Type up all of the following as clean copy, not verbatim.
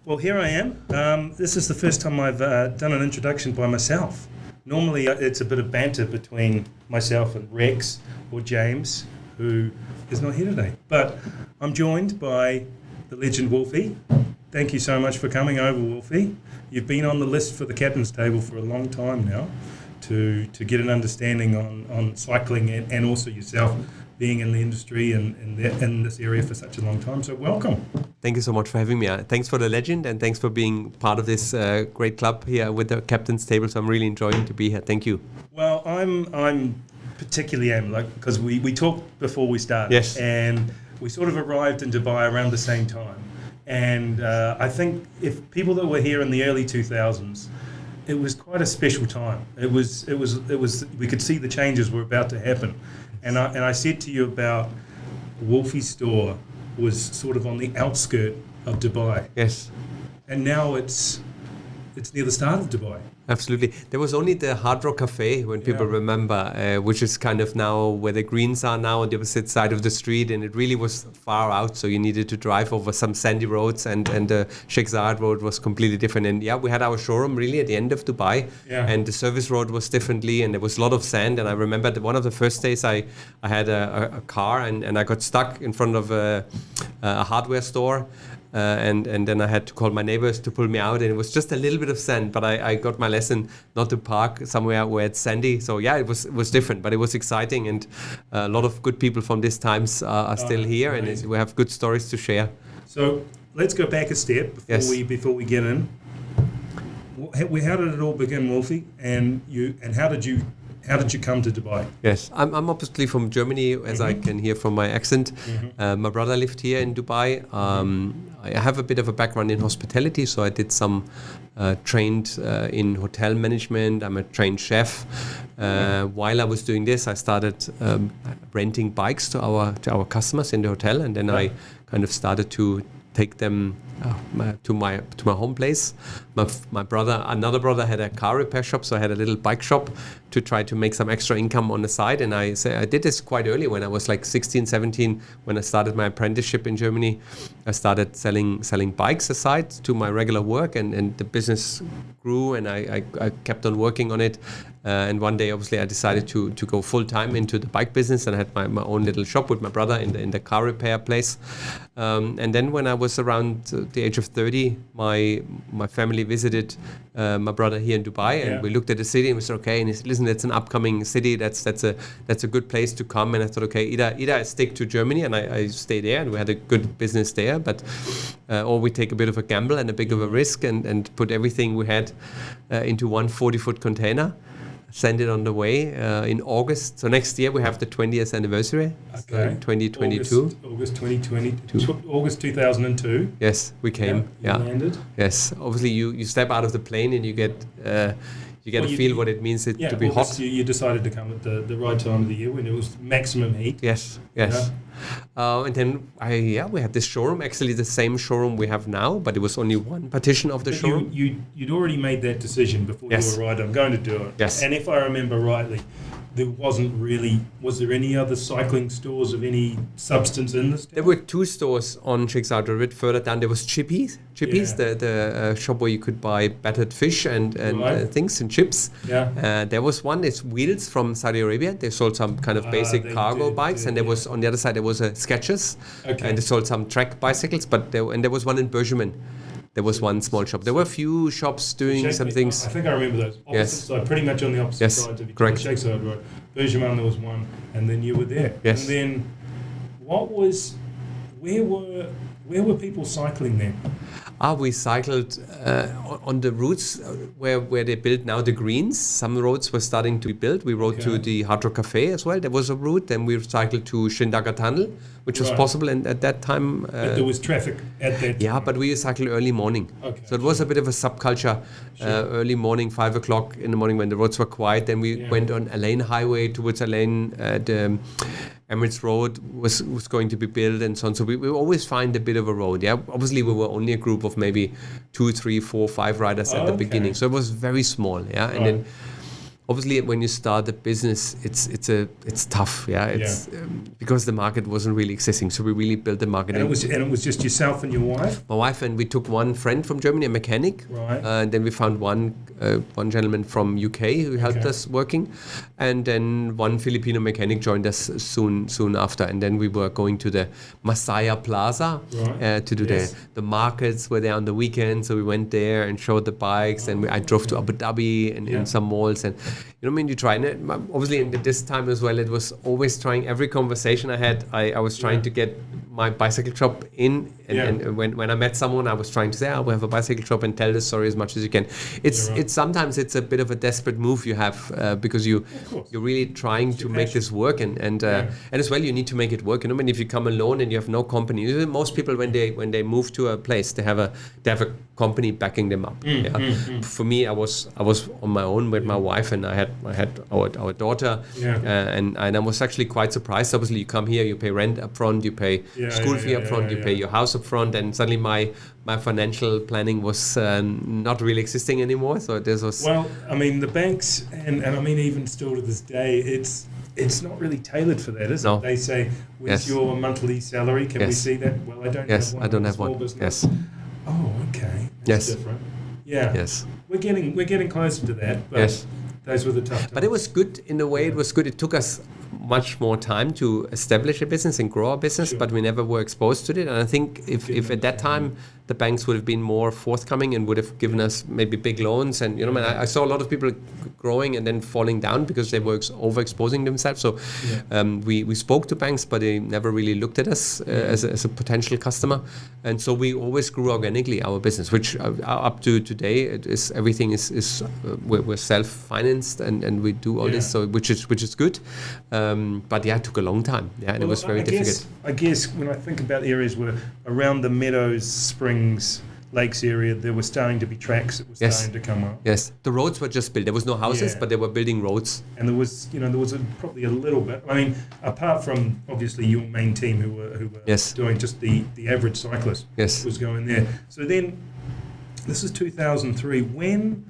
Well, here I am. This is the first time I've done an introduction by myself. Normally, it's a bit of banter between myself and Rex or James, who is not here today. But I'm joined by the legend Wolfi. Thank you so much for coming over, Wolfi. You've been on the list for the captain's table for a long time now to get an understanding on cycling and also yourself being in the industry and in this area for such a long time. So welcome. Thank you so much for having me. Thanks for the legend and thanks for being part of this great club here with the captain's table. So I'm really enjoying to be here. Thank you. Well, I'm particularly because we talked before we started. Yes. And we sort of arrived in Dubai around the same time. And I think if people that were here in the early 2000s, it was quite a special time. It was. We could see the changes were about to happen. And I said to you about Wolfi's store was sort of on the outskirt of Dubai. Yes. And now it's near the start of Dubai. Absolutely. There was only the Hard Rock Cafe, when people remember, which is kind of now where the greens are now on the opposite side of the street, and it really was far out, so you needed to drive over some sandy roads, and the Sheikh Zayed road was completely different. And we had our showroom really at the end of Dubai, and the service road was differently, and there was a lot of sand. And I remember that one of the first days I had a car, and I got stuck in front of a hardware store. And then I had to call my neighbors to pull me out, and it was just a little bit of sand, but I got my lesson not to park somewhere where it's sandy. So it was different, but it was exciting, and a lot of good people from these times are still here, and we have good stories to share. So let's go back a step before we get in. How did it all begin, Wolfi? And how did you come to Dubai? Yes, I'm obviously from Germany, as I can hear from my accent. My brother lived here in Dubai. I have a bit of a background in hospitality, so I did some trained in hotel management. I'm a trained chef. While I was doing this, I started renting bikes to our customers in the hotel, and then I kind of started to take them to my home place. Another brother had a car repair shop, so I had a little bike shop to try to make some extra income on the side. And I did this quite early when I was like 16, 17. When I started my apprenticeship in Germany, I started selling bikes aside to my regular work, and the business grew, and I kept on working on it. And one day, obviously, I decided to go full time into the bike business, and I had my own little shop with my brother in the car repair place. And then when I was around the age of 30, my family visited my brother here in Dubai, and we looked at the city and we said, okay, and he said, listen, it's an upcoming city, that's a good place to come. And I thought, okay, either I stick to Germany and I stay there, and we had a good business there, but or we take a bit of a gamble and a bit of a risk and put everything we had into one 40-foot container. Send it on the way in August. So next year we have the 20th anniversary. Okay. 2022. August 2022. August 2002. Yes, we came. Yeah. Landed. Yes. Obviously, you step out of the plane and you get a feel what it means to be August, hot. You decided to come at the right time of the year when it was maximum heat. Yes. And then we had this showroom, actually the same showroom we have now, but it was only one partition of the showroom. You'd already made that decision before you were right, I'm going to do it. Yes. And if I remember rightly, was there any other cycling stores of any substance in this town? There were two stores on Sheikh Zayed Road. A bit further down, there was Chippies, the shop where you could buy battered fish and things and chips. Yeah. There was one, it's Wheels from Saudi Arabia. They sold some kind of basic cargo bikes, and there was on the other side there was a Skechers, and they sold some track bicycles. There was one in Bergeramen. There was one small shop. There were a few shops doing some things. I think I remember those. Opposite side, pretty much on the opposite sides of each other. Sheikh Zayed Road. Bergeramen, there was one, and then you were there. Yes. And then, where were people cycling then? We cycled on the routes where they built now the greens. Some roads were starting to be built. We rode to the Hard Rock Cafe as well. There was a route. Then we cycled to Shindaga Tunnel, which was possible. And at that time... but there was traffic at that time. Yeah, but we cycled early morning. Okay. So it was a bit of a subculture. Early morning, 5 o'clock in the morning when the roads were quiet. Then we went on Al Ain Highway towards Al Ain. The Emirates Road was going to be built and so on. So we always find a bit of a road. Yeah, obviously we were only a group of maybe 2, 3, 4, 5 riders at the beginning. So it was very small. Yeah, and then obviously when you start a business, it's tough. Yeah, it's because the market wasn't really existing. So we really built the market. And it was just yourself and your wife. My wife, and we took one friend from Germany, a mechanic. Right. And then we found one gentleman from UK who helped us working, and then one Filipino mechanic joined us soon after. And then we were going to the Masaya Plaza to do the markets were there on the weekend. So we went there and showed the bikes, and I drove to Abu Dhabi and in some malls. And you try. And obviously in this time as well, it was always trying. Every conversation I had, I was trying to get my bicycle shop in. And when I met someone, I was trying to say, we have a bicycle shop, and tell the story as much as you can. It's sometimes it's a bit of a desperate move you have because you're really trying to make this work, and as well you need to make it work. If you come alone and you have no company, most people when they move to a place, they have a company backing them up. For me, I was on my own with my wife, and I had our daughter, and I was actually quite surprised. Obviously, you come here, you pay rent up front, you pay school fee up front, you pay your house up front, and suddenly my financial planning was not really existing anymore. So this was the banks and even still to this day, it's not really tailored for that, is it? They say, where's your monthly salary? Can we see that? Well, I don't have one. I don't have one. Business. Oh, okay. That's different. Yeah. Yes. We're getting closer to that, but those were the tough times. But it was good in a way. It was good. It took us much more time to establish a business and grow our business, but we never were exposed to it. And I think if at that time the banks would have been more forthcoming and would have given us maybe big loans, and I saw a lot of people growing and then falling down because they were overexposing themselves. So we spoke to banks, but they never really looked at us as a potential customer. And so we always grew organically our business, which up to today everything is we're self-financed and we do all this, so which is good. But it took a long time. And it was very difficult. I guess when I think about areas where around the Meadows, Springs, Lakes area, there were starting to be tracks that were starting to come up. Yes, the roads were just built. There was no houses, but they were building roads. And there was, probably a little bit. Apart from obviously your main team who were doing just the average cyclist was going there. So then, this is 2003. When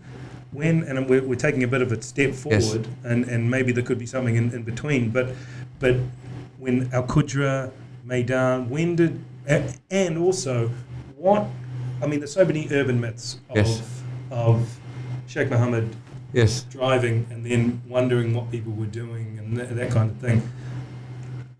and we're taking a bit of a step forward, and maybe there could be something in between. But when Al Qudra, Maidan, when did, and also what? There's so many urban myths of Sheikh Mohammed driving and then wondering what people were doing and that kind of thing.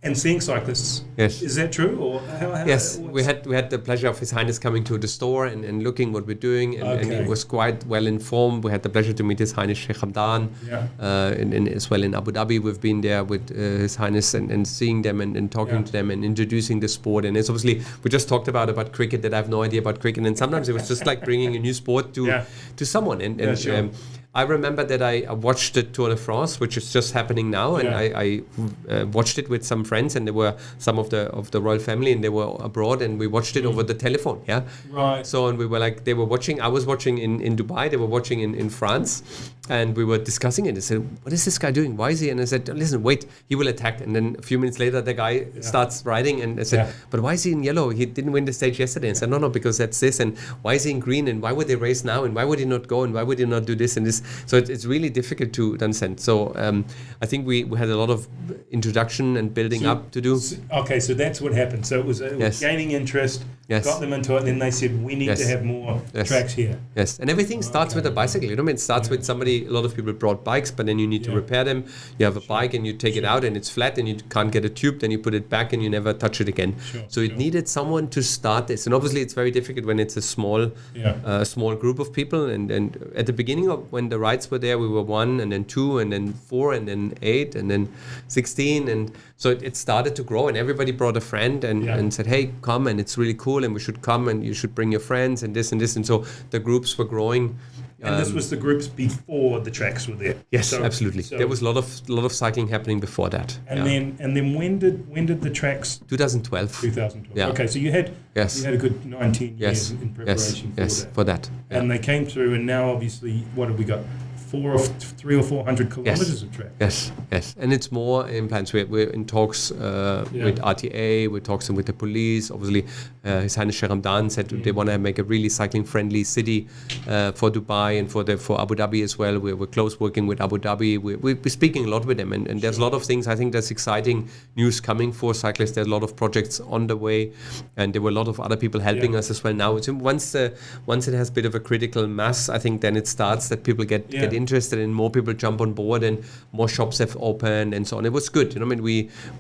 And seeing cyclists. Yes. Is that true? Or how we had the pleasure of His Highness coming to the store and looking what we're doing, and he was quite well informed. We had the pleasure to meet His Highness Sheikh Hamdan, and as well in Abu Dhabi. We've been there with His Highness and seeing them and talking to them and introducing the sport. And it's obviously, we just talked about cricket, that I have no idea about cricket, and sometimes it was just like bringing a new sport to someone. I remember that I watched the Tour de France, which is just happening now, and I watched it with some friends, and there were some of the royal family, and they were abroad, and we watched it over the telephone. Right. So, and we were like, they were watching. I was watching in Dubai. They were watching in France, and we were discussing it. They said, "What is this guy doing? Why is he?" And I said, "Listen, wait, he will attack." And then a few minutes later, the guy starts riding, and I said, "But why is he in yellow? He didn't win the stage yesterday." And I said, "No, because that's this. And why is he in green? And why would they race now? And why would he not go? And why would he not do this and this?" So it's really difficult to understand. So I think we had a lot of introduction and building up to do. So that's what happened. So it was gaining interest, got them into it, and then they said, we need to have more tracks here. Yes, and everything starts with a bicycle. It starts with somebody, a lot of people brought bikes, but then you need to repair them. You have a bike and you take it out and it's flat and you can't get a tube, then you put it back and you never touch it again. It needed someone to start this. And obviously it's very difficult when it's a small group of people. And at the beginning of when the rides were there, we were 1 and then 2 and then 4 and then 8 and then 16, and so it started to grow, and everybody brought a friend and said, hey, come, and it's really cool, and we should come, and you should bring your friends, and this, and so the groups were growing. And this was the groups before the tracks were there. Yes, absolutely. So there was a lot of cycling happening before that. And then when did the tracks? 2012. 2012. Yeah. Okay, so you had a good 19 years in preparation for that. For that. And they came through, and now obviously, what have we got? 300 or 400 kilometers of track. Yes, and it's more in plans. We're in talks with RTA, we're talking with the police. Obviously, His Highness Sheikh Hamdan said they want to make a really cycling-friendly city for Dubai and for Abu Dhabi as well. We're close working with Abu Dhabi. We're speaking a lot with them, and there's a lot of things. I think there's exciting news coming for cyclists. There's a lot of projects on the way, and there were a lot of other people helping us as well now. Once it has a bit of a critical mass, I think then it starts that people get interested and more people jump on board and more shops have opened and so on. It was good.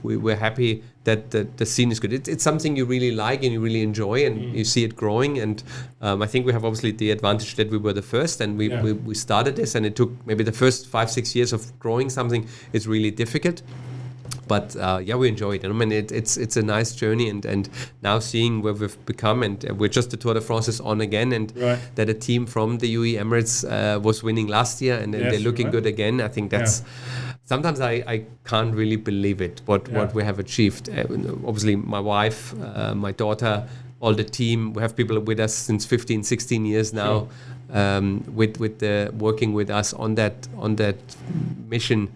We're happy that the scene is good. It's something you really like and you really enjoy and you see it growing. And I think we have obviously the advantage that we were the first and we started this, and it took maybe the first 5-6 years of growing something. It's really difficult. But we enjoy it. It's a nice journey, and now seeing where we've become, and we're just the Tour de France is on again, and that a team from the UAE Emirates was winning last year, and they're looking good again. I think that's sometimes I can't really believe it what we have achieved. Obviously, my wife, my daughter, all the team. We have people with us since 15, 16 years now, with the working with us on that mission.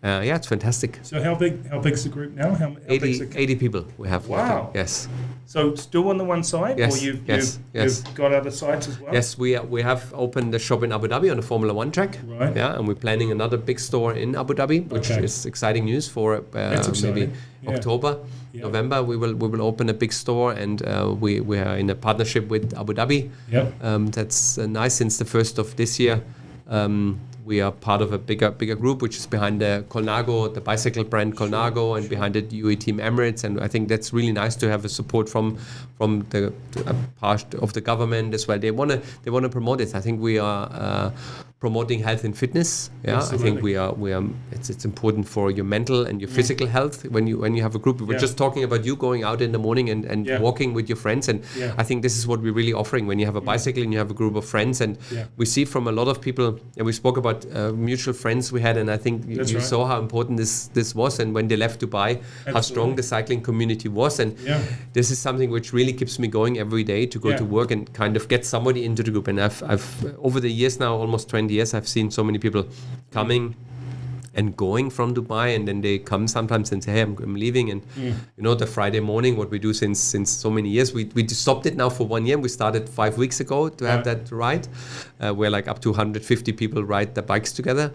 It's fantastic. So how big's the group now? How 80 people we have. Wow. Working. Yes. So still on the one side? Yes. Or you've got other sites as well? Yes, we have opened a shop in Abu Dhabi on the Formula One track. Right. Yeah, and we're planning another big store in Abu Dhabi, which is exciting news for maybe October, November. We will open a big store, and we are in a partnership with Abu Dhabi. Yep. That's nice since the 1st of this year. We are part of a bigger group, which is behind the Colnago, the bicycle brand Colnago, and behind it UAE Team Emirates. And I think that's really nice to have a support from the part of the government as well. They want to promote it. I think we are promoting health and fitness. Yeah, absolutely. I think we are. It's important for your mental and your physical health when you have a group. We were just talking about you going out in the morning and walking with your friends, and I think this is what we're really offering when you have a bicycle and you have a group of friends. And we see from a lot of people, and we spoke about mutual friends we had, and I think you saw how important this was, and when they left Dubai, how strong the cycling community was. And this is something which really keeps me going every day to go to work and kind of get somebody into the group. And I've over the years now, almost 20 years, I've seen so many people coming and going from Dubai, and then they come sometimes and say, hey, I'm leaving. And the Friday morning, what we do since so many years, we stopped it now for 1 year. We started 5 weeks ago to have that ride, where like up to 150 people ride the bikes together.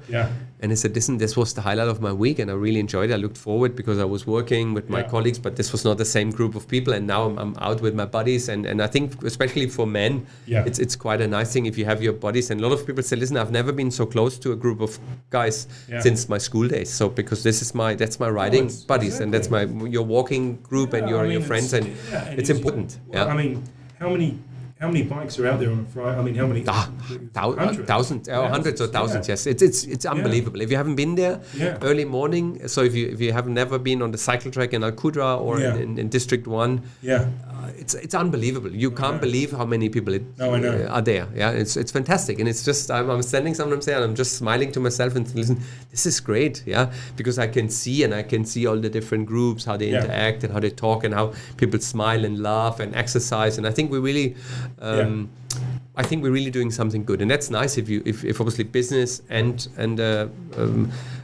And I said, listen, this was the highlight of my week, and I really enjoyed it. I looked forward because I was working with my colleagues, but this was not the same group of people. And now I'm out with my buddies, and I think especially for men, it's quite a nice thing if you have your buddies. And a lot of people say, listen, I've never been so close to a group of guys since my school days. So because that's my riding buddies, and that's your walking group and your friends, and it's important. I mean, how many bikes are out there on a Friday? I mean, how many? Thousands, hundreds or thousands. Yes, it's unbelievable. If you haven't been there early morning, so if you have never been on the cycle track in Al Qudra or in District 1, it's unbelievable. You can't believe how many people are there. Yeah, it's fantastic, and it's just I'm standing sometimes there and I'm just smiling to myself and listen. This is great, because I can see all the different groups, how they interact and how they talk and how people smile and laugh and exercise, and I think we really. I think we're really doing something good, and that's nice if obviously business and a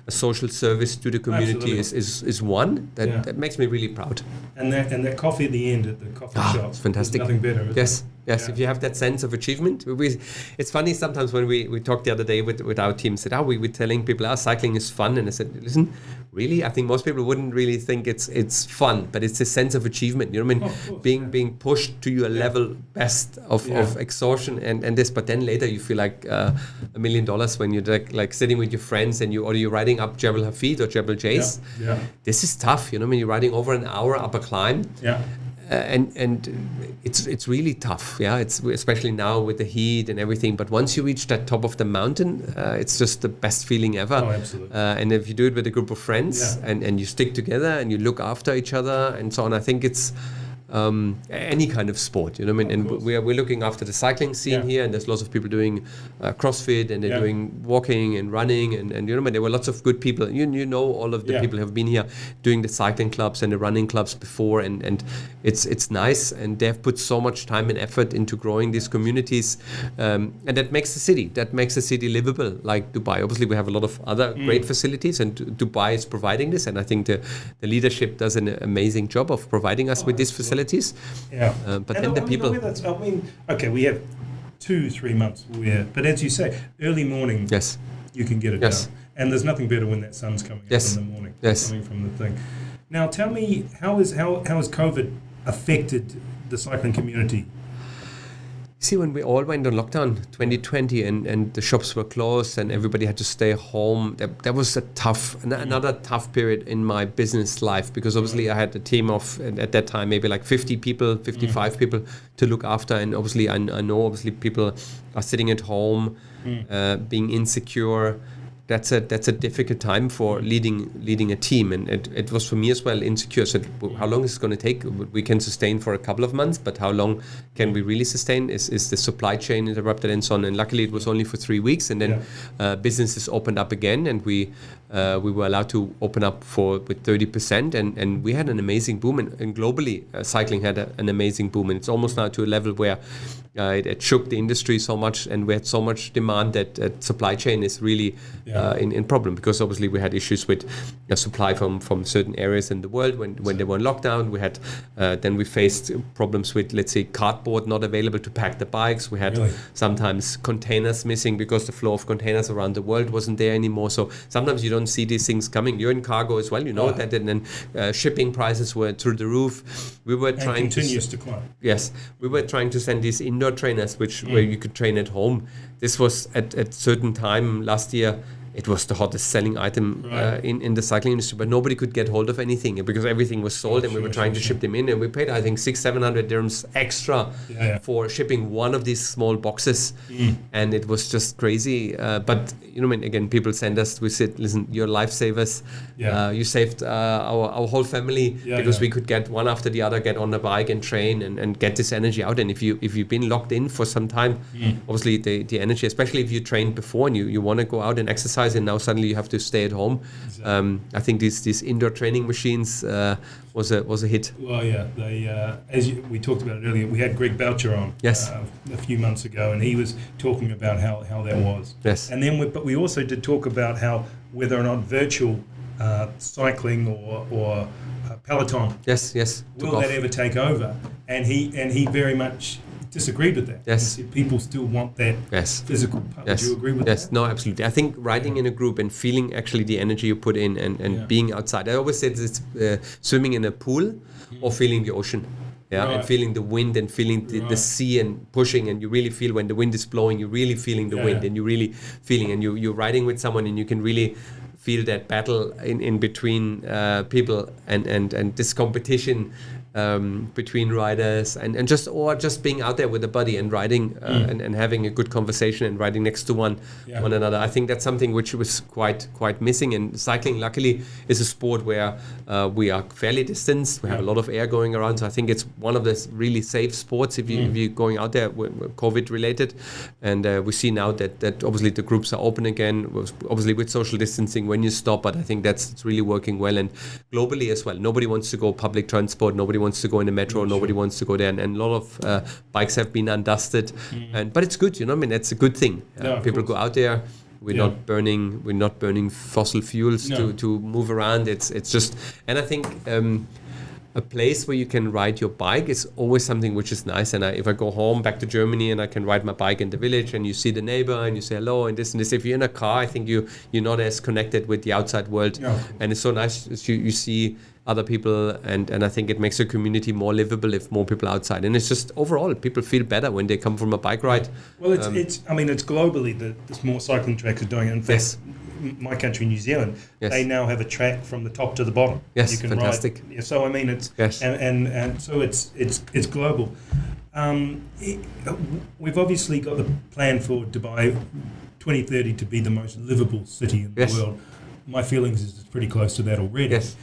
social service to the community is one. That makes me really proud. And that coffee at the end at the coffee shop, it's fantastic. Nothing better. Yes. If you have that sense of achievement, it's funny sometimes when we talked the other day with our team, said, we were telling people, cycling is fun, and I said, listen, really, I think most people wouldn't really think it's fun, but it's a sense of achievement. You know what I mean? Of course, being pushed to your level best of exhaustion and this, but then later you feel like $1 million when you're like sitting with your friends and you're riding up Jebel Hafid or Jebel Jais. This is tough. You know what I mean? You're riding over an hour up a climb. And it's really tough, it's especially now with the heat and everything, but once you reach that top of the mountain, it's just the best feeling ever. Absolutely. And if you do it with a group of friends and you stick together and you look after each other and so on, I think it's any kind of sport, you know what I mean? And we're looking after the cycling scene here, and there's lots of people doing CrossFit, and they're doing walking and running, and you know what I mean? There were lots of good people. You know all of the people who have been here doing the cycling clubs and the running clubs before, and it's nice, and they've put so much time and effort into growing these communities, and that makes the city livable, like Dubai. Obviously, we have a lot of other great facilities, and Dubai is providing this, and I think the leadership does an amazing job of providing us with these facilities. Yeah. But then the people... okay, we have 2-3 months but as you say, early morning, you can get it done. And there's nothing better when that sun's coming up in the morning, coming from the thing. Now, tell me, how has COVID affected the cycling community? See, when we all went on lockdown 2020 and the shops were closed and everybody had to stay home, that was another tough period in my business life, because obviously I had a team of, at that time, maybe like 50 people, 55 people to look after. And obviously I know obviously people are sitting at home, being insecure. That's a difficult time for leading a team, and it was for me as well insecure. So how long is it going to take? We can sustain for a couple of months, but how long can we really sustain? Is the supply chain interrupted and so on? And luckily it was only for 3 weeks, and then businesses opened up again, and we were allowed to open up with 30%, and we had an amazing boom, and globally cycling had an amazing boom, and it's almost now to a level where it shook the industry so much, and we had so much demand that supply chain is really in problem, because obviously we had issues with supply from certain areas in the world when they were in lockdown. We had then we faced problems with, let's say, cardboard not available to pack the bikes. We had sometimes containers missing because the flow of containers around the world wasn't there anymore. So sometimes you don't see these things coming. You're in cargo as well, you know that, and then shipping prices were through the roof. We were trying to climb. Yes, we were trying to send these indoor trainers, where you could train at home. This was at certain time last year. It was the hottest selling item in the cycling industry, but nobody could get hold of anything because everything was sold, and we were trying to ship them in, and we paid, I think, 600-700 dirhams extra for shipping one of these small boxes, and it was just crazy. But you know, again, people send us. We said, "Listen, you're lifesavers. You saved our whole family because we could get one after the other, get on the bike and train and get this energy out. And if you've been locked in for some time, obviously the energy, especially if you trained before and you want to go out and exercise, and now suddenly you have to stay at home. Exactly. I think these indoor training machines was a hit. Well, they as we talked about it earlier, we had Greg Boucher on a few months ago, and he was talking about how that was. Yes. And then we also did talk about how whether or not virtual cycling or Peloton will that ever take over? And he very much disagreed with that. Yes. People still want that physical part. Would you agree with that? Yes, no, absolutely. I think riding in a group and feeling actually the energy you put in and being outside. I always said it's swimming in a pool or feeling the ocean. And feeling the wind and feeling the sea and pushing, and you really feel when the wind is blowing, you're really feeling the wind, and you're really feeling, and you're riding with someone, and you can really feel that battle in between people and this competition between riders and just being out there with a buddy and riding and having a good conversation and riding next to one another. I think that's something which was quite missing. And cycling, luckily, is a sport where we are fairly distanced. We have a lot of air going around, so I think it's one of the really safe sports if you're going out there with COVID related. And we see now that obviously the groups are open again, obviously with social distancing when you stop. But I think it's really working well, and globally as well. Nobody wants to go public transport. Nobody wants to go in the metro. Nobody wants to go there, and a lot of bikes have been undusted. But it's good, you know. I mean, it's a good thing. People go out there. We're not burning fossil fuels to move around. It's just, and I think a place where you can ride your bike is always something which is nice. And if I go home back to Germany and I can ride my bike in the village, and you see the neighbor and you say hello and this and this. If you're in a car, I think you're not as connected with the outside world. And it's so nice you see other people, and I think it makes a community more livable if more people are outside. And it's just overall people feel better when they come from a bike ride. Well, it's globally the more cycling tracks are doing it. In fact, my country, New Zealand, they now have a track from the top to the bottom. Yes, you can fantastic. Ride. So I mean, it's and so it's global. We've obviously got the plan for Dubai 2030 to be the most livable city in the world. My feelings is it's pretty close to that already. Yes.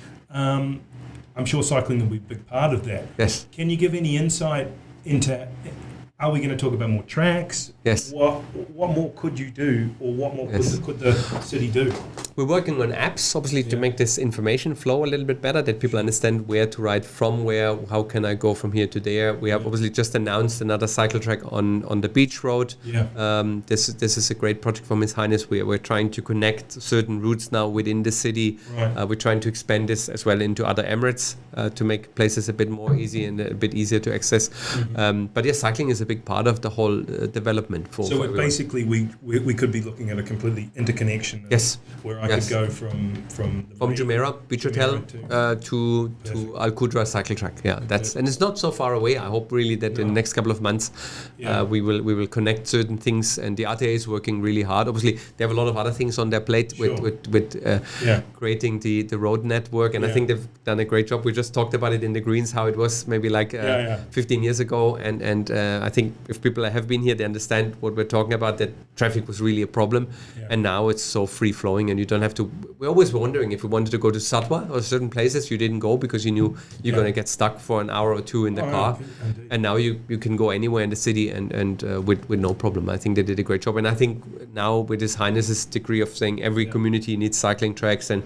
I'm sure cycling will be a big part of that. Yes. Can you give any insight into, are we going to talk about more tracks? Yes. What more could you do, or what more could the city do? We're working on apps, obviously, to make this information flow a little bit better, that people understand where to ride from where, how can I go from here to there. We have obviously just announced another cycle track on the beach road. Yeah. This is a great project from His Highness. We're trying to connect certain routes now within the city. Right. We're trying to expand this as well into other emirates to make places a bit more easy and a bit easier to access. But yeah, cycling is a big part of the whole development for So everyone. basically, we could be looking at a completely interconnection. Yes. Where I could go from Jumeirah Beach Hotel to Al Qudra cycle track. Yeah, and it's not so far away. I hope really that in the next couple of months we will connect certain things, and the RTA is working really hard. Obviously, they have a lot of other things on their plate with creating the road network, and I think they've done a great job. We just talked about it in the Greens, how it was maybe like 15 years ago, and I think if people have been here, they understand what we're talking about, that traffic was really a problem, and now it's so free flowing, and you don't have to. We're always wondering if we wanted to go to Satwa or certain places, you didn't go because you knew you're going to get stuck for an hour or two in the car, and now you can go anywhere in the city and with no problem. I think they did a great job, and I think now with His Highness's degree of saying every community needs cycling tracks, and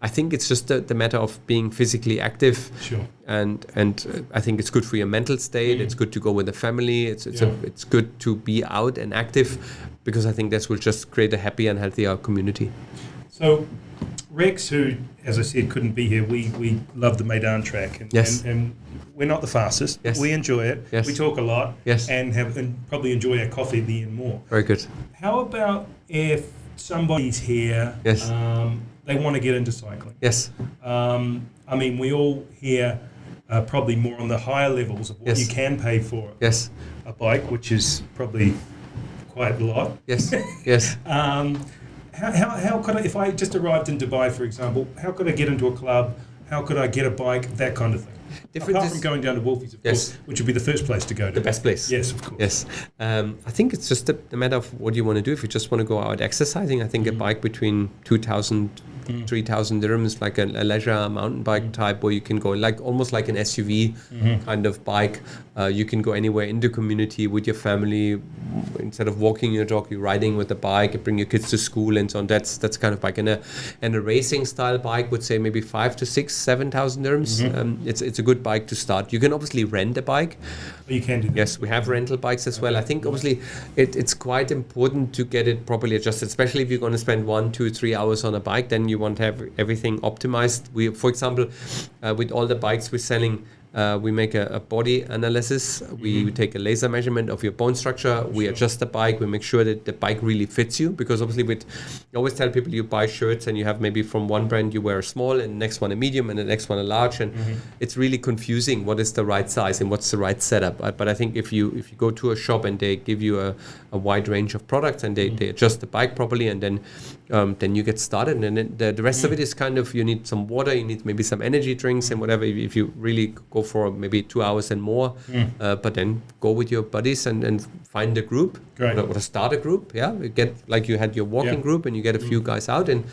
I think it's just the matter of being physically active. Sure. And I think it's good for your mental state. It's good to go with the family. It's good to be out and active, because I think this will just create a happy and healthier community. So Rex, who, as I said, couldn't be here, we love the Maidan track, and we're not the fastest. Yes. We enjoy it. Yes. We talk a lot, Yes. and probably enjoy our coffee at the end more. Very good. How about if somebody's here, Yes. they want to get into cycling? Yes. I mean, we all hear probably more on the higher levels of what you can pay for Yes. a bike, which is probably quite a lot. Yes. Yes. How could I, if I just arrived in Dubai, for example, how could I get into a club? How could I get a bike? That kind of thing. Apart from going down to Wolfi's, of course, which would be the first place to go to. The best place. Yes, of course. Yes. I think it's just a matter of what you want to do. If you just want to go out exercising, I think a bike between 2,000, 3,000 dirhams, like a leisure mountain bike type, where you can go like almost like an SUV kind of bike. You can go anywhere in the community with your family. Instead of walking your dog, you're riding with the bike. You bring your kids to school and so on. That's kind of bike. And a racing style bike would say maybe 5,000 to 6,000, 7,000 dirhams. It's a good bike to start. You can obviously rent a bike. You can do that. Yes, we have rental bikes as well. I think obviously it's quite important to get it properly adjusted, especially if you're going to spend 1, 2, 3 hours on a bike. Then you want to have everything optimized. We, for example, with all the bikes we're selling, we make a body analysis. We take a laser measurement of your bone structure. We adjust the bike. We make sure that the bike really fits you, because obviously I always tell people, you buy shirts and you have maybe from one brand you wear a small, and the next one a medium, and the next one a large, and it's really confusing what is the right size and what's the right setup. But I think if you go to a shop and they give you a wide range of products, and they adjust the bike properly, and then you get started, and then the rest of it is kind of, you need some water, you need maybe some energy drinks and whatever, if you really go for maybe 2 hours and more, but then go with your buddies and find a group or start a group. Get like you had your walking group, and you get a few guys out, and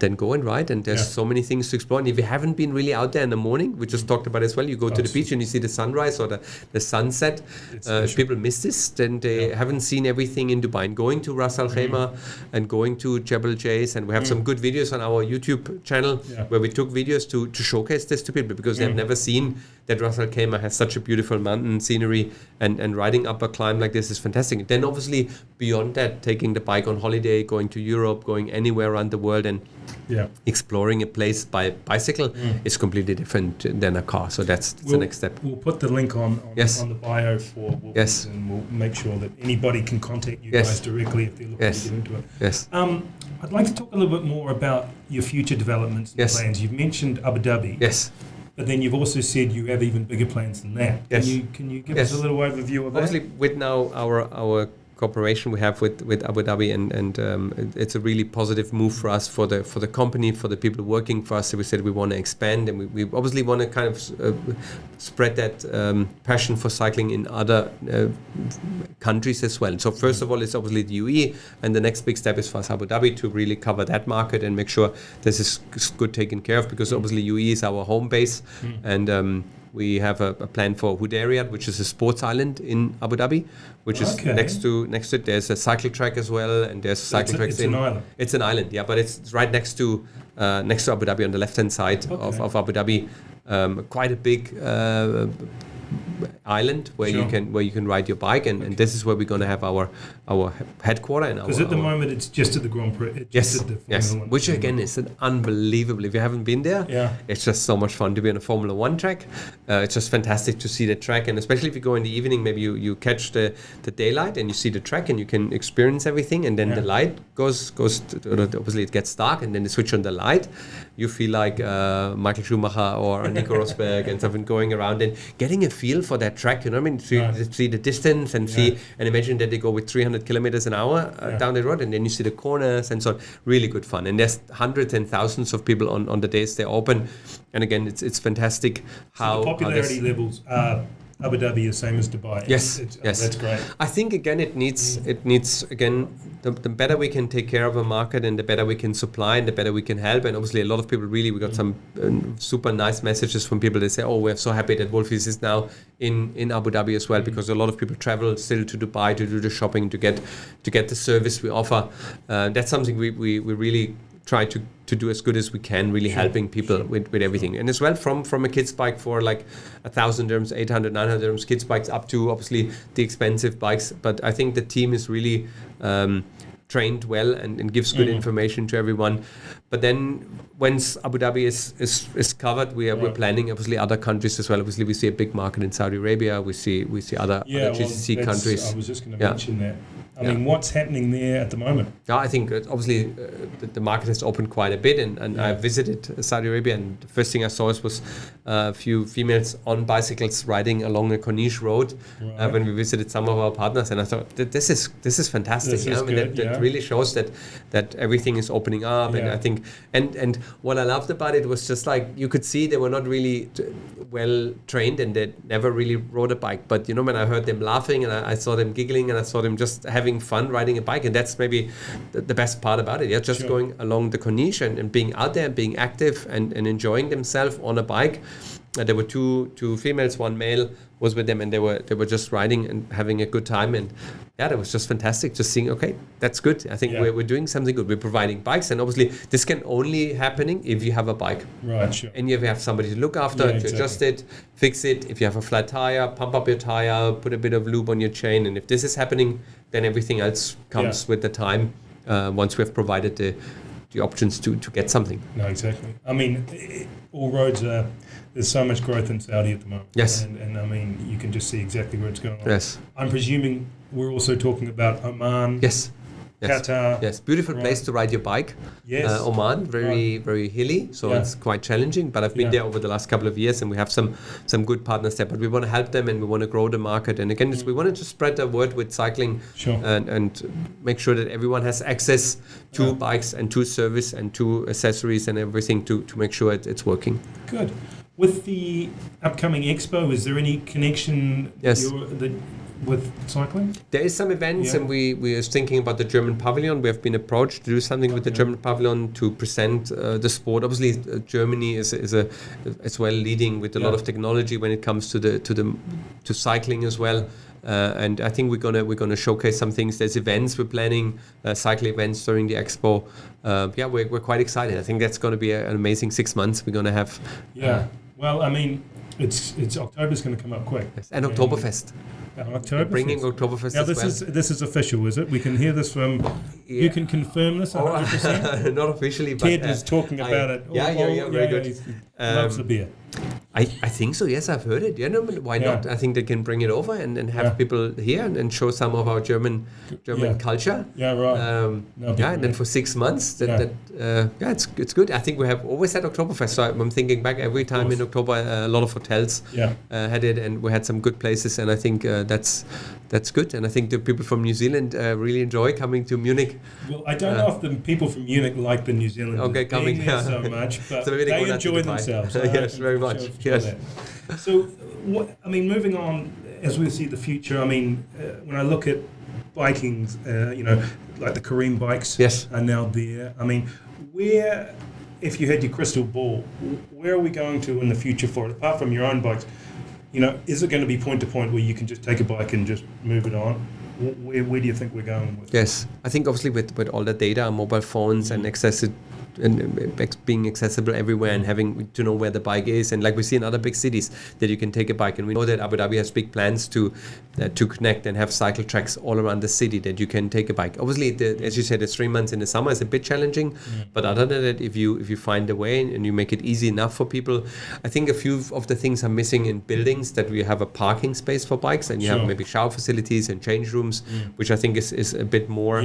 then go and ride, and there's so many things to explore. And if you haven't been really out there in the morning, we just talked about it as well, you go to the beach and you see the sunrise or the sunset. If people miss this, then they haven't seen everything in Dubai. And going to Ras Al Khaimah and going to Jebel Jais, and we have some good videos on our YouTube channel where we took videos to showcase this to people, because they've never seen that Ras Al Khaimah has such a beautiful mountain scenery, and riding up a climb like this is fantastic. Then obviously beyond that, taking the bike on holiday, going to Europe, going anywhere around the world, and exploring a place by bicycle is completely different than a car. So that's the next step. We'll put the link on the bio for Wolfis, and we'll make sure that anybody can contact you guys directly if they're looking to get into it. Yes. I'd like to talk a little bit more about your future developments and plans. You've mentioned Abu Dhabi. Yes. But then you've also said you have even bigger plans than that. Yes. Can you give us a little overview of that? Obviously, with now our cooperation we have with Abu Dhabi, and it's a really positive move for us, for the company, for the people working for us. So we said we want to expand, and we obviously want to kind of spread that passion for cycling in other countries as well. So first of all, it's obviously the UAE, and the next big step is for us Abu Dhabi to really cover that market and make sure this is good taken care of, because obviously UAE is our home base, and we have a plan for Hudayrat, which is a sports island in Abu Dhabi, which is next to it. There's a cycle track as well, and there's cycle tracks. It's an island. It's an island, yeah, but it's right next to Abu Dhabi on the left-hand side of Abu Dhabi. Quite a big island where you can ride your bike, and this is where we're going to have our headquarter. Because at the moment it's just at the Grand Prix. Yes, which again is an unbelievable. If you haven't been there, it's just so much fun to be on a Formula One track. It's just fantastic to see the track, and especially if you go in the evening, maybe you catch the daylight and you see the track and you can experience everything, and then the light goes obviously it gets dark, and then they switch on the light. You feel like Michael Schumacher or Nico Rosberg and something going around and getting a feel for that track, you know what I mean? See the distance and and imagine that they go with 300 kilometers an hour down the road, and then you see the corners and so on. Really good fun. And there's hundreds and thousands of people on the days they're open. And again, it's fantastic how... So the popularity levels are Abu Dhabi the same as Dubai. Yes. That's great. I think again it needs again the better we can take care of a market, and the better we can supply, and the better we can help. And obviously a lot of people we got some super nice messages from people. They say, oh, we're so happy that Wolfi is now in Abu Dhabi as well, because a lot of people travel still to Dubai to do the shopping, to get the service we offer. That's something we really try to do as good as we can, really helping people with everything. And as well from a kids bike for like 1,000 dirhams, 800, 900 dirhams kids bikes, up to obviously the expensive bikes. But I think the team is really trained well and gives good information to everyone. But then once Abu Dhabi is covered, we're planning obviously other countries as well. Obviously we see a big market in Saudi Arabia. We see other GCC countries. I was just going to mention that. I mean, what's happening there at the moment? Yeah, I think obviously the market has opened quite a bit, and I visited Saudi Arabia, and the first thing I saw was a few females on bicycles riding along a Corniche road when we visited some of our partners, and I thought this is fantastic. This is good, that really shows that everything is opening up, and I think and what I loved about it was just like you could see they were not really well trained, and they never really rode a bike. But you know, when I heard them laughing, and I saw them giggling, and I saw them just having fun riding a bike, and that's maybe the best part about it. Just going along the Corniche and being out there and being active and enjoying themselves on a bike. There were two females, one male was with them, and they were just riding and having a good time, and that was just fantastic. Just seeing, okay, that's good. I think we're doing something good. We're providing bikes, and obviously this can only happening if you have a bike, right? Sure. And if you have somebody to look after, to adjust it, fix it. If you have a flat tire, pump up your tire, put a bit of lube on your chain, and if this is happening, then everything else comes with the time. Once we have provided the options to get something. No, exactly. I mean, all roads are. There's so much growth in Saudi at the moment. Yes. And I mean, you can just see exactly where it's going on. Yes. I'm presuming we're also talking about Oman. Yes. Qatar. Yes, beautiful place to ride your bike. Yes. Oman, very hilly, so it's quite challenging. But I've been there over the last couple of years, and we have some good partners there. But we want to help them, and we want to grow the market. And again, we want to just spread the word with cycling, and make sure that everyone has access to bikes and to service and to accessories and everything to make sure it's working. Good. With the upcoming expo, is there any connection? Yes. With cycling? There is some events, and we are thinking about the German pavilion. We have been approached to do something with the German pavilion to present the sport. Obviously, Germany is as well leading with a lot of technology when it comes to cycling as well. And I think we're gonna showcase some things. There's events we're planning, cycle events during the expo. We're quite excited. I think that's going to be an amazing 6 months. We're going to have. Well, I mean, it's October's going to come up quick. Yes. And Oktoberfest. October. Bringing Oktoberfest now, as well. This is official, is it? We can hear this from. You can confirm this 100%. Not officially, but Ted was talking about it. Very good. He loves the beer. I think so. Yes, I've heard it. Yeah, no, but why not? I think they can bring it over and have people here and show some of our German culture. Yeah, right. And then for 6 months, it's good. I think we have always had Oktoberfest. So I'm thinking back every time in October, a lot of hotels had it, and we had some good places. And I think that's good. And I think the people from New Zealand really enjoy coming to Munich. Well, I don't know if the people from Munich like the New Zealanders coming here so much, but so they enjoy themselves. Yes, very much. Yes. So, moving on, as we see the future, when I look at biking, like the Kareem bikes are now there. Where, if you had your crystal ball, where are we going to in the future for it? Apart from your own bikes, is it going to be point to point where you can just take a bike and just move it on? Where do you think we're going with? Yes, I think obviously with all the data, mobile phones and being accessible everywhere and having to know where the bike is, and like we see in other big cities that you can take a bike, and we know that Abu Dhabi has big plans to connect and have cycle tracks all around the city that you can take a bike. Obviously, as you said, the 3 months in the summer is a bit challenging, but other than that, if you find a way and you make it easy enough for people, I think a few of the things are missing in buildings, that we have a parking space for bikes and you have maybe shower facilities and change rooms, which I think is a bit more.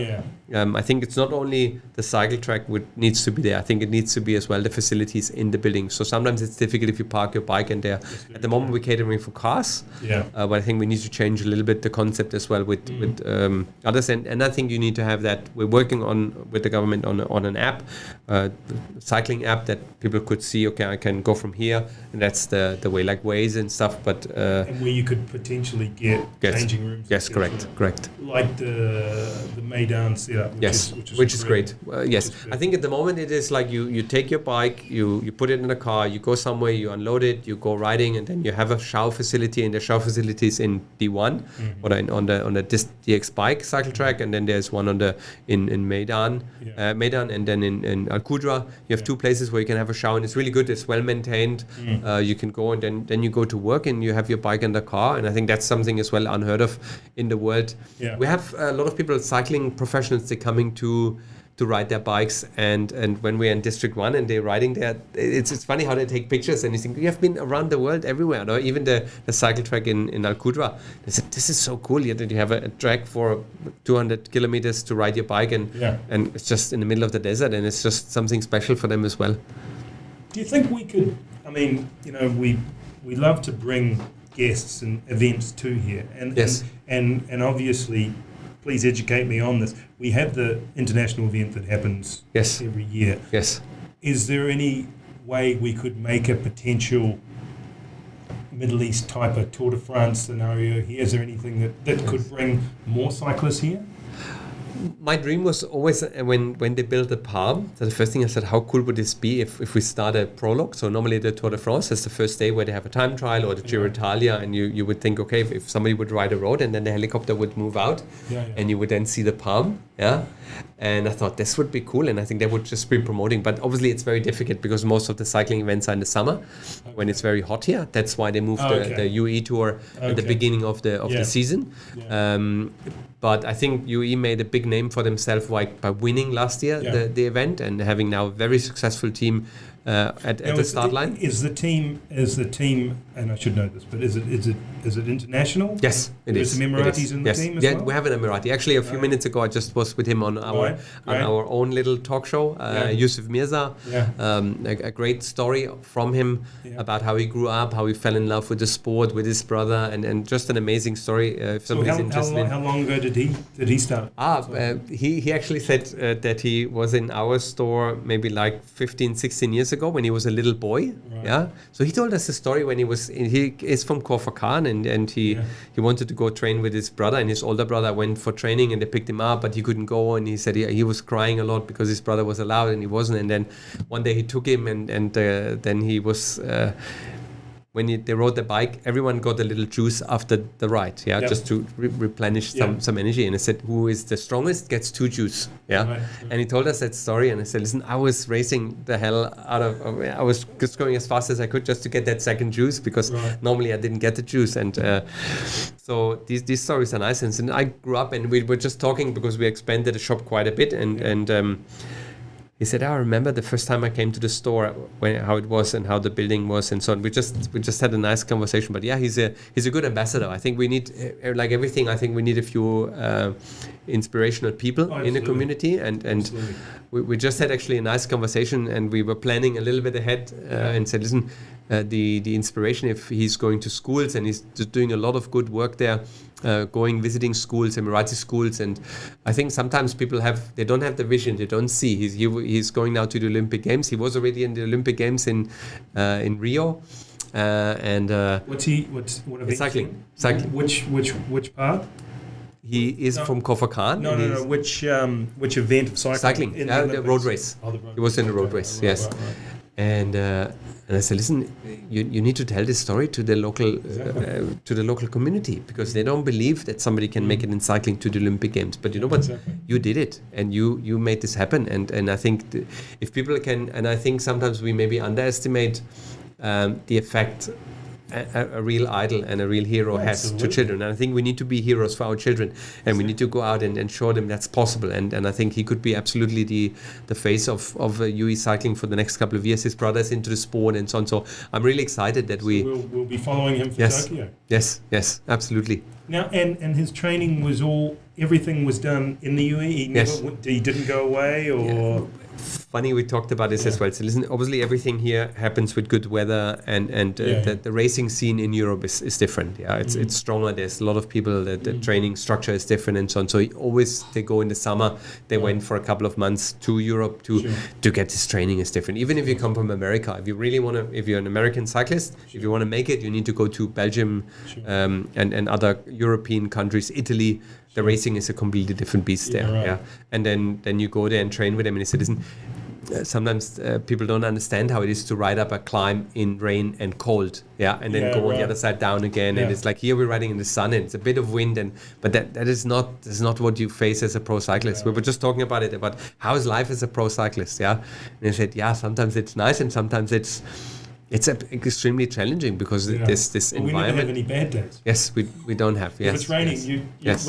I think it's not only the cycle track which needs to be there. I think it needs to be as well the facilities in the building. So sometimes it's difficult if you park your bike and there. At the moment we're catering for cars, but I think we need to change a little bit the concept as well with others. And I think you need to have that. We're working with the government on an app, cycling app, that people could see. Okay, I can go from here, and that's the way, like Waze and stuff. But and where you could potentially get changing rooms. Yes, correct. Like the Maidan setup. Which is great. I think at the moment it is like you take your bike, you put it in a car, you go somewhere, you unload it, you go riding, and then you have a shower facility, and the shower facilities in D1 or on the DX bike cycle track, and then there's one in Maidan, and then in Al Qudra you have 2 places where you can have a shower, and it's really good. It's well maintained. You can go and then you go to work and you have your bike in the car, and I think that's something as well unheard of in the world. We have a lot of people, cycling professionals, they're coming to ride their bikes, and when we're in District 1 and they're riding there, it's funny how they take pictures, and you think, you have been around the world everywhere, no? Even the cycle track in Al Qudra. They said, this is so cool, that you have a track for 200 kilometers to ride your bike, and it's just in the middle of the desert, and it's just something special for them as well. Do you think we could, we love to bring guests and events to here, and obviously, please educate me on this. We have the international event that happens every year. Yes. Is there any way we could make a potential Middle East type of Tour de France scenario here? Is there anything that could bring more cyclists here? My dream was always, when they built the Palm, the first thing I said, how cool would this be if we start a prologue? So normally the Tour de France is the first day where they have a time trial, or the Giro d'Italia, and you would think, okay, if somebody would ride a road and then the helicopter would move out, and you would then see the Palm, and I thought this would be cool, and I think they would just be promoting. But obviously it's very difficult because most of the cycling events are in the summer when it's very hot here. That's why they moved the UE Tour at the beginning of the season. But I think UE made a big name for themselves by winning last year the event, and having now a very successful team at the start line. Is the team, and I should know this, but is it international? Yes, it is. There's some Emiratis in the team as well? Yeah, we have an Emirati. Actually, a few minutes ago, I just was with him on our own little talk show, Yusuf Mirza. A great story from him about how he grew up, how he fell in love with the sport, with his brother, and just an amazing story. If somebody's interested how long ago did he start? He actually said that he was in our store maybe like 15, 16 years ago when he was a little boy. So he told us a story when he is from Korfakan, and he wanted to go train with his brother, and his older brother went for training, and they picked him up, but he couldn't go, and he said he was crying a lot because his brother was allowed and he wasn't, and then one day he took him, and then he was when they rode the bike, everyone got a little juice after the ride, just to replenish some energy. And I said, who is the strongest gets 2 juice, And he told us that story, and I said, listen, I was racing the hell out of, I was just going as fast as I could just to get that second juice, because normally I didn't get the juice. And so these stories are nice. And I grew up, and we were just talking because we expanded the shop quite a bit, and he said, I remember the first time I came to the store, how it was and how the building was and so on. We just had a nice conversation. But yeah, he's a good ambassador. I think we need, like everything, I think we need a few inspirational people in the community. And we just had actually a nice conversation, and we were planning a little bit ahead and said, listen, the inspiration, if he's going to schools and he's doing a lot of good work there, visiting schools, Emirati schools, and I think sometimes people they don't have the vision, they don't see. He's going now to the Olympic Games. He was already in the Olympic Games in Rio, and what event? Cycling. Which part? He is from Kofa Khan. No. Which event of cycling? Cycling. The road race. He was in the road race. Yes. Right. And I said, listen, you need to tell this story to the local community, because they don't believe that somebody can make it in cycling to the Olympic Games. But you know what? Exactly. You did it, and you made this happen. And I think if people can, and I think sometimes we maybe underestimate the effect a real idol and a real hero has to children. And I think we need to be heroes for our children, and we need to go out and show them that's possible. And I think he could be absolutely the face of UE cycling for the next couple of years. His brother's into the sport and so on. So I'm really excited that we'll be following him for Tokyo. Yes, absolutely. Now, and his training was everything was done in the UAE? He didn't go away, or... Yeah. Funny, we talked about this as well. So listen, obviously everything here happens with good weather, and the racing scene in Europe is different. Yeah, it's stronger. There's a lot of people. The training structure is different and so on. So they go in the summer. They went for a couple of months to Europe to get this training is different. Even if you come from America, if you really want to, if you're an American cyclist, if you want to make it, you need to go to Belgium and other European countries, Italy. The racing is a completely different beast there. Right. Yeah, and then you go there and train with them, and they say, listen, sometimes people don't understand how it is to ride up a climb in rain and cold, and then go on the other side down again. And it's like, here we're riding in the sun, and it's a bit of wind, but that is not what you face as a pro cyclist. We were just talking about it, about how is life as a pro cyclist. And they said, sometimes it's nice, and sometimes it's extremely challenging, because this environment. We never have any bad days. Yes, we don't have. Yes, if it's raining, yes.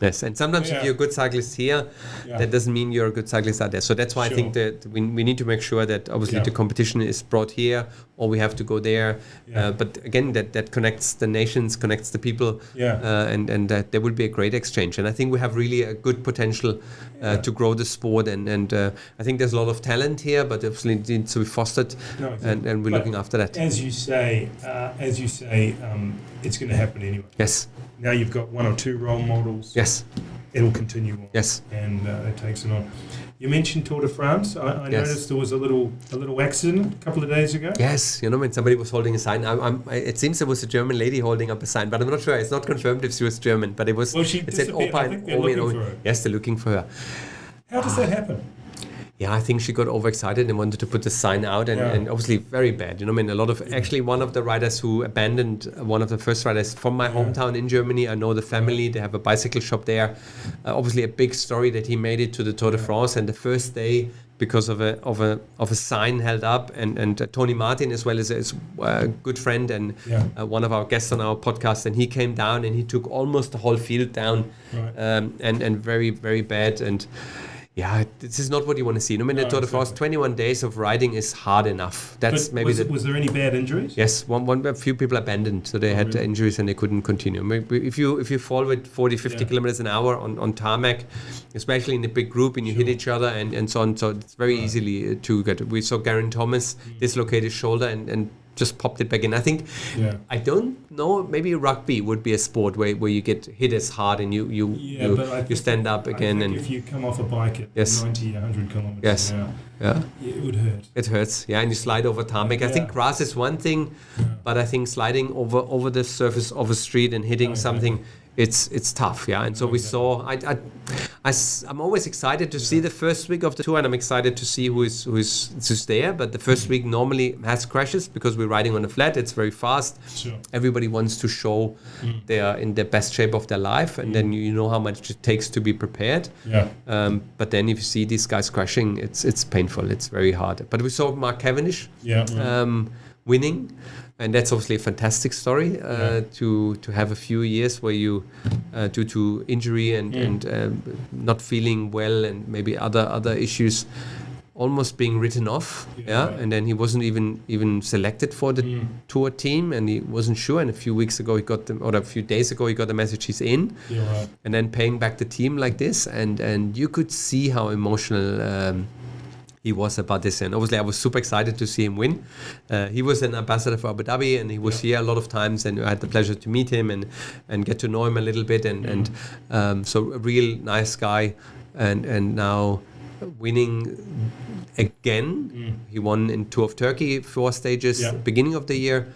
Yes, and sometimes if you're a good cyclist here, that doesn't mean you're a good cyclist out there. So that's why I think that we need to make sure that obviously the competition is brought here, or we have to go there. But again, that connects the nations, connects the people, and that there will be a great exchange. And I think we have really a good potential to grow the sport. And I think there's a lot of talent here, but obviously it needs to be fostered, and we're looking after that. As you say, it's going to happen anyway. Yes. Now you've got one or two role models. Yes. It'll continue on. Yes. And it takes it on. You mentioned Tour de France. I noticed there was a little accident a couple of days ago. Yes, when somebody was holding a sign. It seems there was a German lady holding up a sign, but I'm not sure. It's not confirmed if she was German, but it was. Well, she it said Opa, I think they're looking for her. Yes, they're looking for her. How does that happen? Yeah, I think she got overexcited and wanted to put the sign out, and obviously very bad. Actually one of the riders who abandoned, one of the first riders from my hometown in Germany. I know the family. They have a bicycle shop there. Obviously a big story that he made it to the Tour de France, and the first day, because of a sign held up, and Tony Martin as well is a good friend and one of our guests on our podcast, and he came down and he took almost the whole field down, and very, very bad. And this is not what you want to see. The Tour de France, 21 days of riding is hard enough. That's was there any bad injuries? Yes, a few people abandoned, so they had injuries and they couldn't continue. If you fall with 40, 50 kilometers an hour on tarmac, especially in a big group, and you hit each other and so on, so it's very easily to get. We saw Geraint Thomas dislocate his shoulder and just popped it back in. I think, I don't know, maybe rugby would be a sport where you get hit as hard and you stand up again. And if you come off a bike at 90, 100 kilometers an hour, it would hurt. It hurts, and you slide over tarmac. I think grass is one thing, but I think sliding over the surface of a street and hitting something, it's tough, and so we saw. I'm always excited to see the first week of the tour, and I'm excited to see who's there. But the first week normally has crashes because we're riding on a flat. It's very fast. Sure. Everybody wants to show they are in the best shape of their life, and then you know how much it takes to be prepared. But then if you see these guys crashing, it's painful. It's very hard. But we saw Mark Cavendish winning. And that's obviously a fantastic story to have a few years where you, due to injury and not feeling well and maybe other issues, almost being written off, and then he wasn't even selected for the tour team, and he wasn't sure. And a few days ago he got the message he's in, and then paying back the team like this, and you could see how emotional he was about this. And obviously I was super excited to see him win. He was an ambassador for Abu Dhabi, and he was here a lot of times, and I had the pleasure to meet him and get to know him a little bit, and so a real nice guy, and now winning again. He won in Tour of Turkey 4 stages beginning of the year,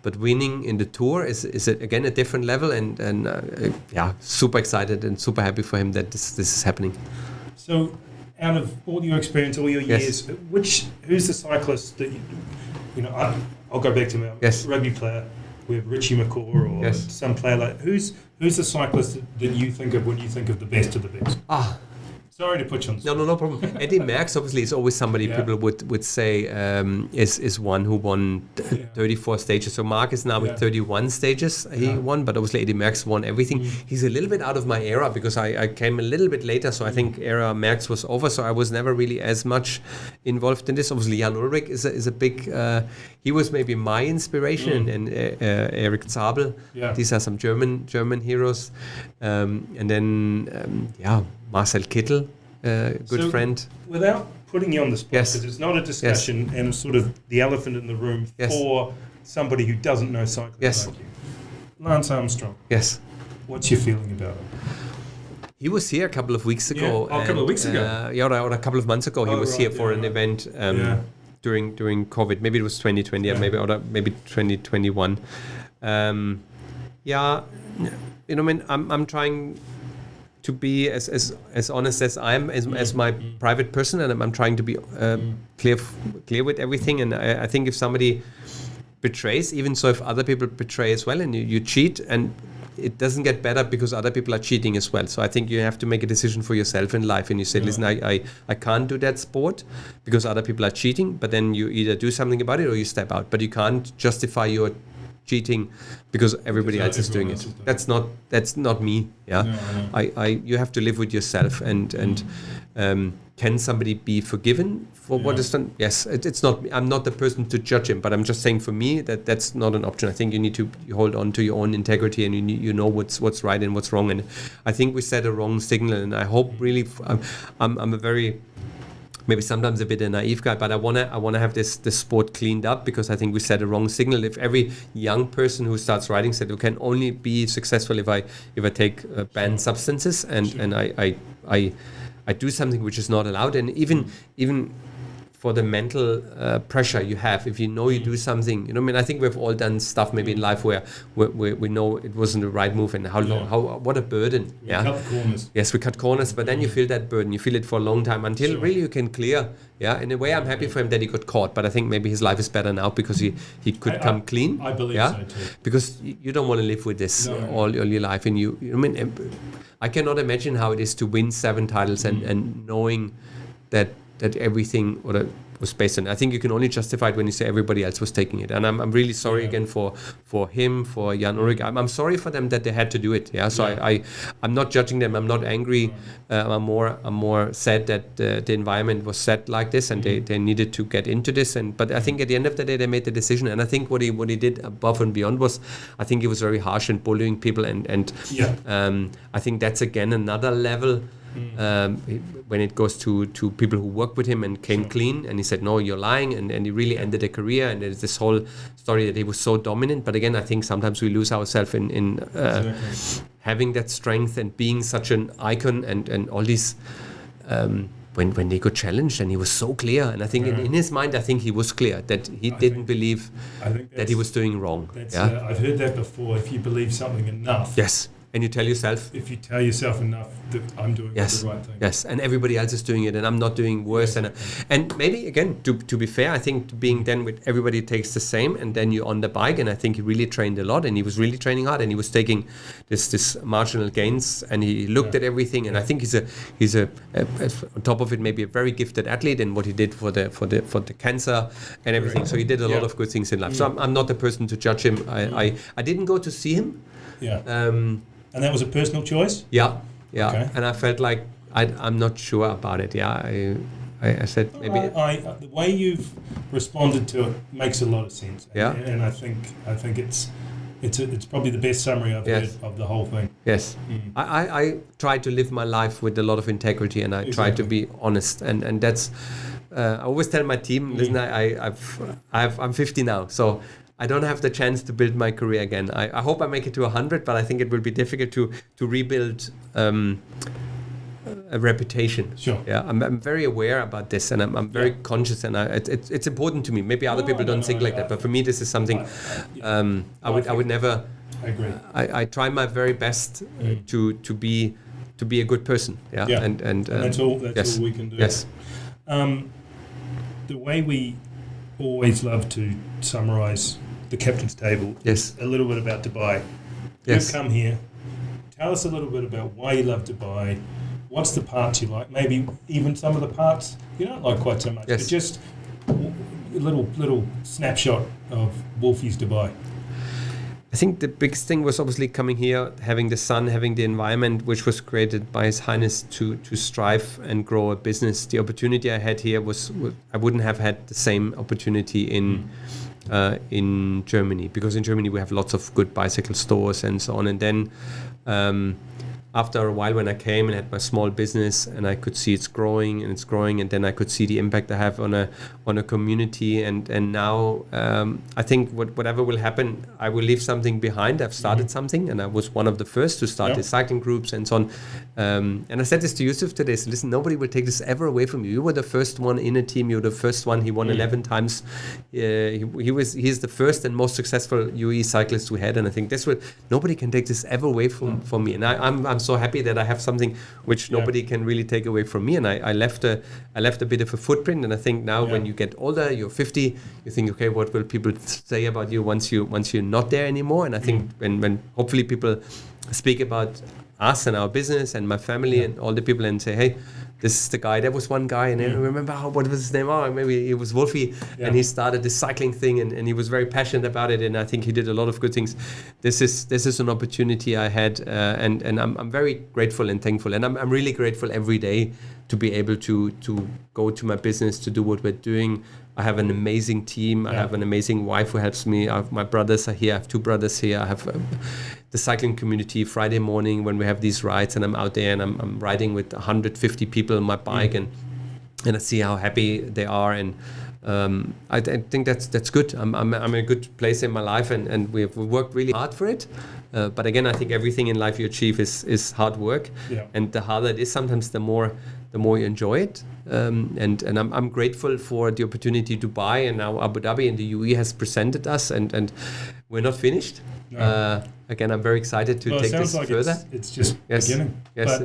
but winning in the Tour is again a different level, and super excited and super happy for him that this is happening. So out of all your experience, all your years, who's the cyclist that I'll go back to my rugby player. We have Richie McCaw or some player like who's the cyclist that you think of when you think of the best of the best? Sorry to put you on the spot. No problem. Eddie Merckx obviously is always somebody people would say is one who won 34 stages. So Mark is now with 31 stages he won, but obviously Eddie Merckx won everything. He's a little bit out of my era because I came a little bit later, so I think era Merckx was over, so I was never really as much involved in this. Obviously Jan Ullrich is a big, he was maybe my inspiration, and Eric Zabel. These are some German heroes. And then, Marcel Kittel, good friend. Without putting you on the spot, because it's not a discussion and it's sort of the elephant in the room for somebody who doesn't know cycling like you. Lance Armstrong. Yes. What's your feeling about him? He was here a couple of weeks ago. A couple of weeks ago? Or a couple of months ago. He was here for an event during COVID. Maybe it was 2020 or maybe 2021. I'm trying to be as honest as I am as my private person, and I'm trying to be clear with everything. And I think if somebody betrays, even so if other people betray as well, and you cheat, and it doesn't get better because other people are cheating as well. So I think you have to make a decision for yourself in life, and you say, listen, I can't do that sport because other people are cheating, but then you either do something about it or you step out. But you can't justify your cheating because everybody else is doing it. That's not me. You have to live with yourself, and can somebody be forgiven for what is done? Yes, it's not. I'm not the person to judge him, but I'm just saying for me that's not an option. I think you need to hold on to your own integrity, and you know what's right and what's wrong. And I think we set a wrong signal, and I hope really I'm a very, maybe sometimes a bit a naive guy, but I wanna have this sport cleaned up, because I think we set a wrong signal. If every young person who starts riding said, "We can only be successful if I take banned substances and I do something which is not allowed," and even for the mental pressure you have, if you know you do something, I think we've all done stuff maybe in life where we know it wasn't the right move, and what a burden. We cut corners. Yes, we cut corners, but then you feel that burden. You feel it for a long time until really you can clear. Yeah, in a way, I'm happy for him that he got caught, but I think maybe his life is better now because he could come clean. I believe so too. Because you don't want to live with this all your life, and I cannot imagine how it is to win 7 titles and knowing that everything was based on. I think you can only justify it when you say everybody else was taking it, and I'm really sorry again for him, for Jan Ullrich. I'm sorry for them that they had to do it. Yeah, so I'm not judging them. I'm not angry. I'm more sad that the environment was set like this, and they needed to get into this. But I think at the end of the day they made the decision, and I think what he did above and beyond was, I think he was very harsh in bullying people, and I think that's again another level. When it goes to people who worked with him and came clean, and he said, no, you're lying, and he really ended a career, and there's this whole story that he was so dominant. But again, I think sometimes we lose ourselves in having that strength and being such an icon, and all these when they got challenged, and he was so clear, and I think in his mind, I think he was clear that he didn't believe that he was doing wrong. I've heard that before. If you believe something enough, yes. And you tell yourself, if you tell yourself enough that I'm doing the right thing, and everybody else is doing it, and I'm not doing worse. And maybe again, to be fair, I think being then with everybody takes the same, and then you're on the bike, and I think he really trained a lot, and he was really training hard, and he was taking this marginal gains, and he looked at everything, and I think he's a on top of it maybe a very gifted athlete, and what he did for the cancer and everything. So he did a lot of good things in life. So I'm not the person to judge him. I didn't go to see him. And that was a personal choice? Yeah. Okay. And I felt like I'm not sure about it. I I said maybe. The way you've responded to it makes a lot of sense. Yeah. And I think it's probably the best summary I've heard of the whole thing. Yes. I try to live my life with a lot of integrity, and I try to be honest, and that's. I always tell my team, listen, I'm 50 now, so I don't have the chance to build my career again. I hope I make it to 100, but I think it will be difficult to rebuild a reputation. Sure. Yeah, I'm very aware about this, and I'm very conscious, and it's important to me. Maybe other people don't think like that, but for me, this is something I would never. I agree. I try my very best to be a good person. Yeah. And that's all. That's all we can do. Yes. The way we always love to summarise the captain's table is a little bit about Dubai. You've come here. Tell us a little bit about why you love Dubai. What's the parts you like? Maybe even some of the parts you don't like quite so much. But just a little snapshot of Wolfi's Dubai. I think the biggest thing was obviously coming here, having the sun, having the environment, which was created by His Highness to strive and grow a business. The opportunity I had here was I wouldn't have had the same opportunity in Germany, because in Germany we have lots of good bicycle stores and so on. And then after a while, when I came and had my small business, and I could see it's growing, and then I could see the impact I have on a community, and now I think whatever will happen, I will leave something behind. I've started something, and I was one of the first to start the cycling groups and so on. And I said this to Yusuf today. So listen, nobody will take this ever away from you. You were the first one in a team. You were the first one. He won 11 times. He's the first and most successful UAE cyclist we had, and I think nobody can take this ever away from me. And I'm so happy that I have something which nobody can really take away from me, and I left a bit of a footprint. And I think now when you get older, you're 50, you think, okay, what will people say about you once you're not there anymore? And I think when hopefully people speak about us and our business and my family and all the people and say, hey, this is the guy. There was one guy, and I remember what was his name? Oh, maybe it was Wolfi, and he started this cycling thing, and he was very passionate about it, and I think he did a lot of good things. This is an opportunity I had, and I'm very grateful and thankful, and I'm really grateful every day to be able to go to my business, to do what we're doing. I have an amazing team. I have an amazing wife who helps me. My brothers are here. I have 2 brothers here. I have the cycling community Friday morning when we have these rides, and I'm out there and I'm riding with 150 people on my bike, and I see how happy they are, and I think that's good. I'm in a good place in my life, and we've worked really hard for it. But again, I think everything in life you achieve is hard work, and the harder it is, sometimes the more you enjoy it. And I'm grateful for the opportunity to buy, and now Abu Dhabi and the UAE has presented us, and we're not finished. No. Again, I'm very excited to take this further. It's just beginning. Yes.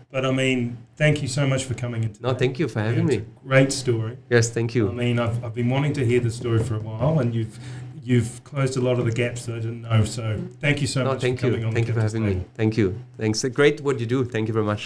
But I mean, thank you so much for coming in today. No, thank you for having me. Great story. Yes, thank you. I mean, I've been wanting to hear the story for a while, and you've closed a lot of the gaps that I didn't know. So thank you so much for coming on. Thank you for having me. Thank you. Thanks. Great what you do. Thank you very much.